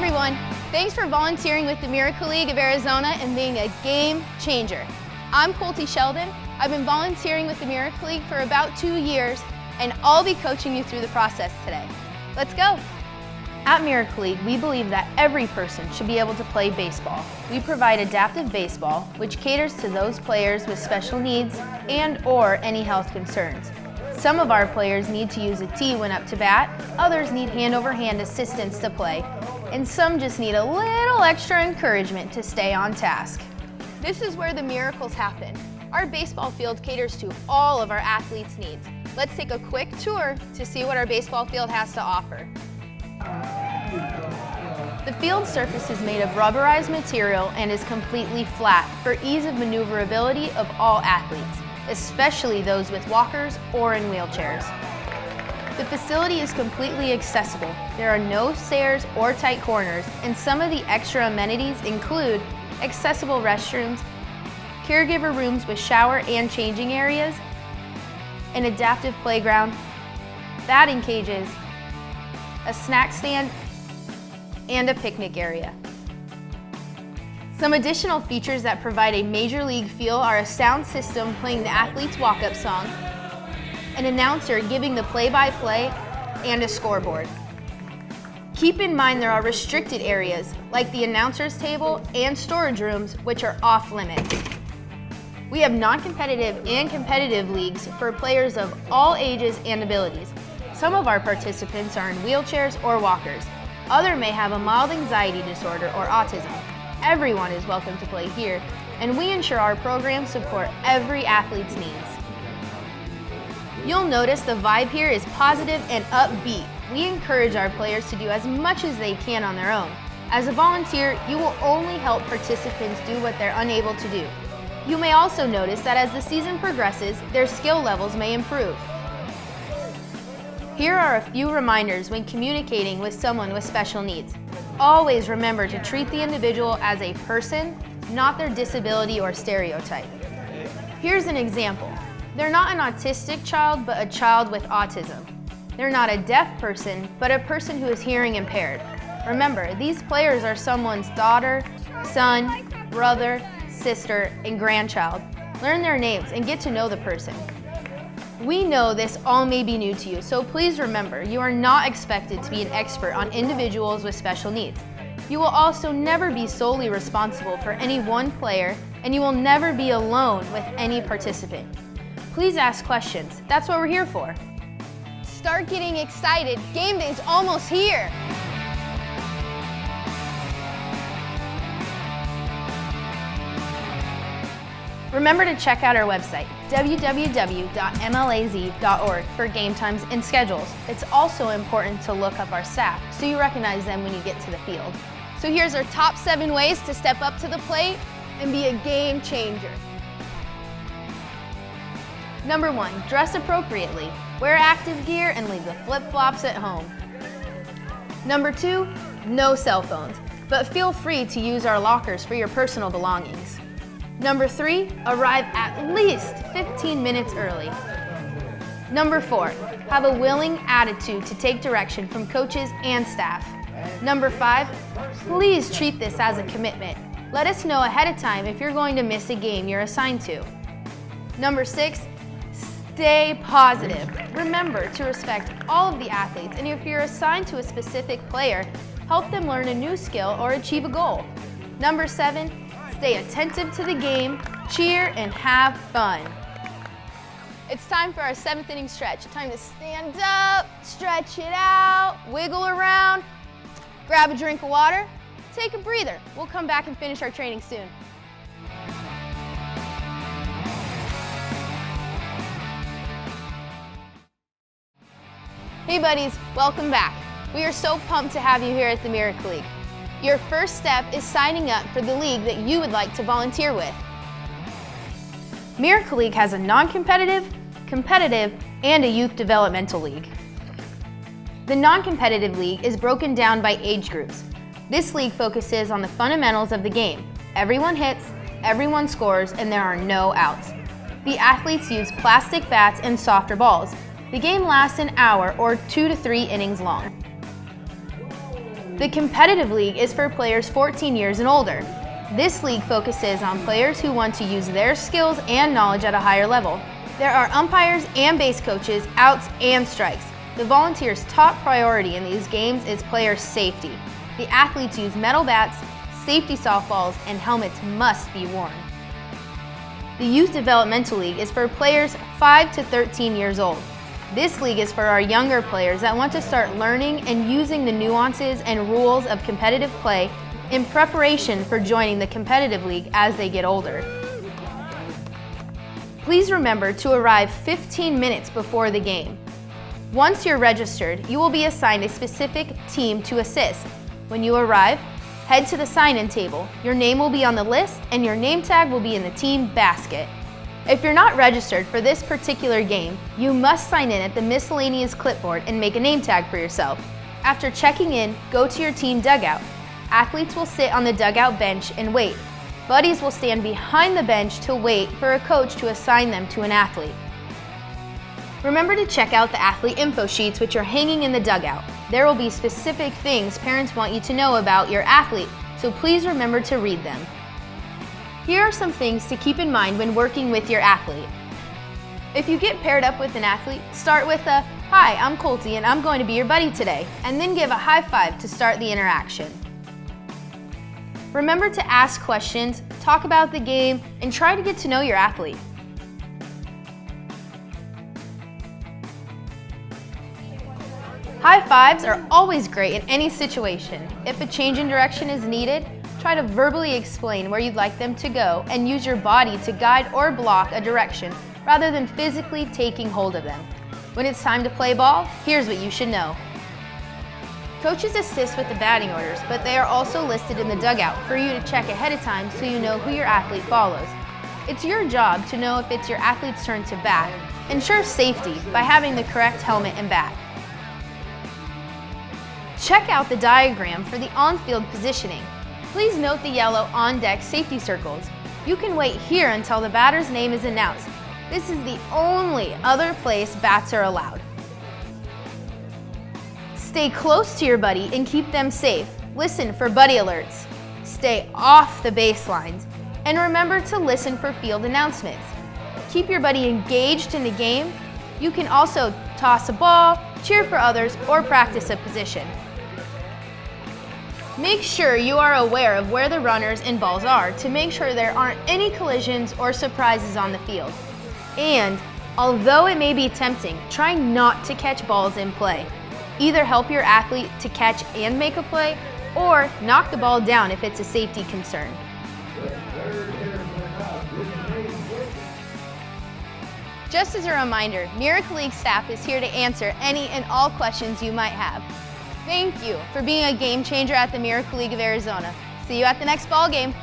everyone. Thanks for volunteering with the Miracle League of Arizona and being a game changer. I'm Colty Sheldon. I've been volunteering with the Miracle League for about 2 years, and I'll be coaching you through the process today. Let's go. At Miracle League, we believe that every person should be able to play baseball. We provide adaptive baseball, which caters to those players with special needs and/or any health concerns. Some of our players need to use a tee when up to bat, others need hand-over-hand assistance to play, and some just need a little extra encouragement to stay on task. This is where the miracles happen. Our baseball field caters to all of our athletes' needs. Let's take a quick tour to see what our baseball field has to offer. The field surface is made of rubberized material and is completely flat for ease of maneuverability of all athletes, especially those with walkers or in wheelchairs. The facility is completely accessible. There are no stairs or tight corners, and some of the extra amenities include accessible restrooms, caregiver rooms with shower and changing areas, an adaptive playground, batting cages, a snack stand, and a picnic area. Some additional features that provide a major league feel are a sound system playing the athlete's walk-up song, an announcer giving the play-by-play, and a scoreboard. Keep in mind there are restricted areas like the announcer's table and storage rooms, which are off limits. We have non-competitive and competitive leagues for players of all ages and abilities. Some of our participants are in wheelchairs or walkers. Others may have a mild anxiety disorder or autism. Everyone is welcome to play here, and we ensure our programs support every athlete's needs. You'll notice the vibe here is positive and upbeat. We encourage our players to do as much as they can on their own. As a volunteer, you will only help participants do what they're unable to do. You may also notice that as the season progresses, their skill levels may improve. Here are a few reminders when communicating with someone with special needs. Always remember to treat the individual as a person, not their disability or stereotype. Here's an example. They're not an autistic child, but a child with autism. They're not a deaf person, but a person who is hearing impaired. Remember, these players are someone's daughter, son, brother, sister, and grandchild. Learn their names and get to know the person. We know this all may be new to you, so please remember, you are not expected to be an expert on individuals with special needs. You will also never be solely responsible for any one player, and you will never be alone with any participant. Please ask questions. That's what we're here for. Start getting excited. Game day is almost here. Remember to check out our website, www.mlaz.org, for game times and schedules. It's also important to look up our staff so you recognize them when you get to the field. So here's our top 7 ways to step up to the plate and be a game changer. Number 1, dress appropriately. Wear active gear and leave the flip-flops at home. Number 2, no cell phones, but feel free to use our lockers for your personal belongings. Number 3, arrive at least 15 minutes early. Number 4, have a willing attitude to take direction from coaches and staff. Number 5, please treat this as a commitment. Let us know ahead of time if you're going to miss a game you're assigned to. Number 6, stay positive. Remember to respect all of the athletes, and if you're assigned to a specific player, help them learn a new skill or achieve a goal. Number 7, stay attentive to the game, cheer, and have fun. It's time for our 7th inning stretch. Time to stand up, stretch it out, wiggle around, grab a drink of water, take a breather. We'll come back and finish our training soon. Hey buddies, welcome back. We are so pumped to have you here at the Miracle League. Your first step is signing up for the league that you would like to volunteer with. Miracle League has a non-competitive, competitive, and a youth developmental league. The non-competitive league is broken down by age groups. This league focuses on the fundamentals of the game. Everyone hits, everyone scores, and there are no outs. The athletes use plastic bats and softer balls. The game lasts an hour or 2 to 3 innings long. The Competitive League is for players 14 years and older. This league focuses on players who want to use their skills and knowledge at a higher level. There are umpires and base coaches, outs and strikes. The Volunteers' top priority in these games is player safety. The athletes use metal bats, safety softballs, and helmets must be worn. The Youth Developmental League is for players 5 to 13 years old. This league is for our younger players that want to start learning and using the nuances and rules of competitive play in preparation for joining the competitive league as they get older. Please remember to arrive 15 minutes before the game. Once you're registered, you will be assigned a specific team to assist. When you arrive, head to the sign-in table. Your name will be on the list and your name tag will be in the team basket. If you're not registered for this particular game, you must sign in at the miscellaneous clipboard and make a name tag for yourself. After checking in, go to your team dugout. Athletes will sit on the dugout bench and wait. Buddies will stand behind the bench to wait for a coach to assign them to an athlete. Remember to check out the athlete info sheets which are hanging in the dugout. There will be specific things parents want you to know about your athlete, so please remember to read them. Here are some things to keep in mind when working with your athlete. If you get paired up with an athlete, start with a, "Hi, I'm Colty and I'm going to be your buddy today," and then give a high five to start the interaction. Remember to ask questions, talk about the game, and try to get to know your athlete. High fives are always great in any situation. If a change in direction is needed, try to verbally explain where you'd like them to go and use your body to guide or block a direction rather than physically taking hold of them. When it's time to play ball, here's what you should know. Coaches assist with the batting orders, but they are also listed in the dugout for you to check ahead of time so you know who your athlete follows. It's your job to know if it's your athlete's turn to bat. Ensure safety by having the correct helmet and bat. Check out the diagram for the on-field positioning. Please note the yellow on-deck safety circles. You can wait here until the batter's name is announced. This is the only other place bats are allowed. Stay close to your buddy and keep them safe. Listen for buddy alerts. Stay off the baselines. And remember to listen for field announcements. Keep your buddy engaged in the game. You can also toss a ball, cheer for others, or practice a position. Make sure you are aware of where the runners and balls are to make sure there aren't any collisions or surprises on the field. And although it may be tempting, try not to catch balls in play. Either help your athlete to catch and make a play, or knock the ball down if it's a safety concern. Just as a reminder, Miracle League staff is here to answer any and all questions you might have. Thank you for being a game changer at the Miracle League of Arizona. See you at the next ball game.